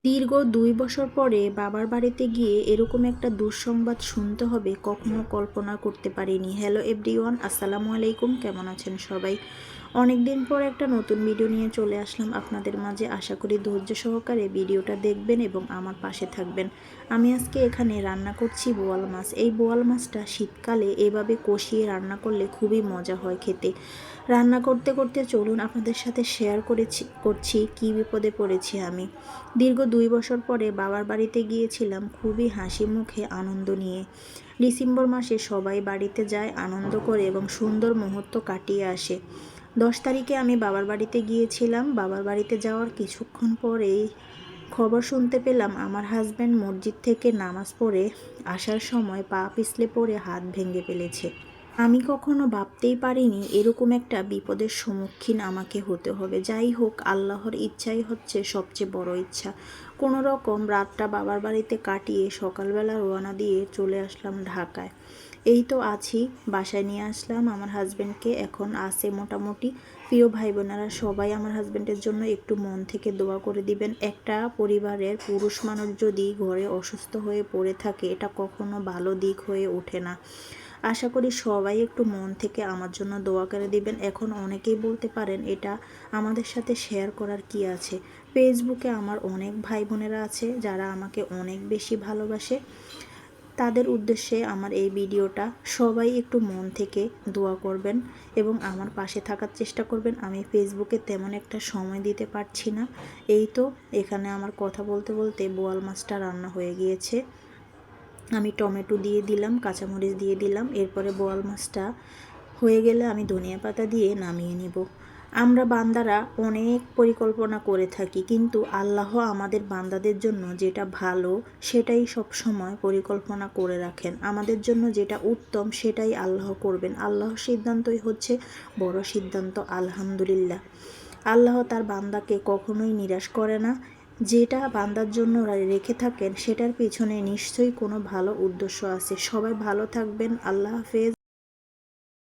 দীর্ঘ ২ বছর পরে বাবার বাড়িতে গিয়ে এরকম একটা দুঃসংবাদ শুনতে হবে কখনো কল্পনা করতে পারিনি। হ্যালো এভরিওয়ান, আসসালামু আলাইকুম। কেমন আছেন সবাই? অনেক দিন পর একটা নতুন ভিডিও নিয়ে চলে আসলাম আপনাদের মাঝে। আশা করি ধৈর্য সহকারে ভিডিওটা দেখবেন এবং আমার পাশে থাকবেন। আমি আজকে এখানে রান্না করছি বোয়াল মাছ। এই বোয়াল মাছটা শীতকালে এভাবে কষিয়ে রান্না করলে খুবই মজা হয় খেতে। রান্না করতে করতে চলুন আপনাদের সাথে শেয়ার করছি কী বিপদে পড়েছি আমি। দীর্ঘ ২ বছর পরে বাবার বাড়িতে গিয়েছিলাম খুবই হাসি মুখে আনন্দ নিয়ে। ডিসেম্বর মাসে সবাই বাড়িতে যায় আনন্দ করে এবং সুন্দর মুহূর্ত কাটিয়ে আসে। ১০ তারিখে আমি বাবার বাড়িতে গিয়েছিলাম। বাবার বাড়িতে যাওয়ার কিছুক্ষণ পরেই খবর শুনতে পেলাম আমার হাজব্যান্ড মসজিদ থেকে নামাজ পড়ে আসার সময় পা পিছলে পড়ে হাত ভেঙে ফেলেছে। আমি কখনো ভাবতেই পারিনি এরকম একটা বিপদের সম্মুখীন আমাকে হতে হবে। যাই হোক, আল্লাহর ইচ্ছাই হচ্ছে সবচেয়ে বড় ইচ্ছা। কোনো রকম রাতটা বাবার বাড়িতে কাটিয়ে সকালবেলা রওনা দিয়ে চলে আসলাম ঢাকায়। এই তো আছি, বাসায় নিয়ে আসলাম আমার হাজব্যান্ডকে। এখন আছে মোটামুটি। প্রিয় ভাই বোনেরা, সবাই আমার হাজব্যান্ডের জন্য একটু মন থেকে দোয়া করে দিবেন। একটা পরিবারের পুরুষ মানুষ যদি ঘরে অসুস্থ হয়ে পড়ে থাকে, এটা কখনো ভালো দিক হয়ে ওঠে না। আশা করি সবাই একটু মন থেকে আমার জন্য দোয়া করে দিবেন। এখন অনেকেই বলতে পারেন এটা আমাদের সাথে শেয়ার করার কি আছে। ফেসবুকে আমার অনেক ভাই বোনেরা আছে যারা আমাকে অনেক বেশি ভালোবাসে। তাদের উদ্দেশ্যে আমার এই ভিডিওটা। সবাই একটু মন থেকে দোয়া করবেন এবং আমার পাশে থাকার চেষ্টা করবেন। আমি ফেসবুকে তেমন একটা সময় দিতে পারছি না। এই তো এখানে আমার কথা বলতে বলতে বোয়াল মাছটা রান্না হয়ে গিয়েছে। আমি টমেটো দিয়ে দিলাম, কাঁচামরিচ দিয়ে দিলাম। এরপরে বোয়াল মাছটা হয়ে গেলে আমি ধনিয়া পাতা দিয়ে নামিয়ে নিব। আমরা বান্দারা অনেক পরিকল্পনা করে থাকি, কিন্তু আল্লাহ আমাদের বান্দাদের জন্য যেটা ভালো সেটাই সব সময় পরিকল্পনা করে রাখেন। আমাদের জন্য যেটা উত্তম সেটাই আল্লাহ করবেন। আল্লাহর সিদ্ধান্তই হচ্ছে বড় সিদ্ধান্ত। আলহামদুলিল্লাহ, আল্লাহ তার বান্দাকে কখনোই নিরাশ করে না। যেটা বান্দার জন্য রেখে থাকেন সেটার পিছনে নিশ্চয়ই কোনো ভালো উদ্দেশ্য আছে। সবাই ভালো থাকবেন। আল্লাহ হাফেজ।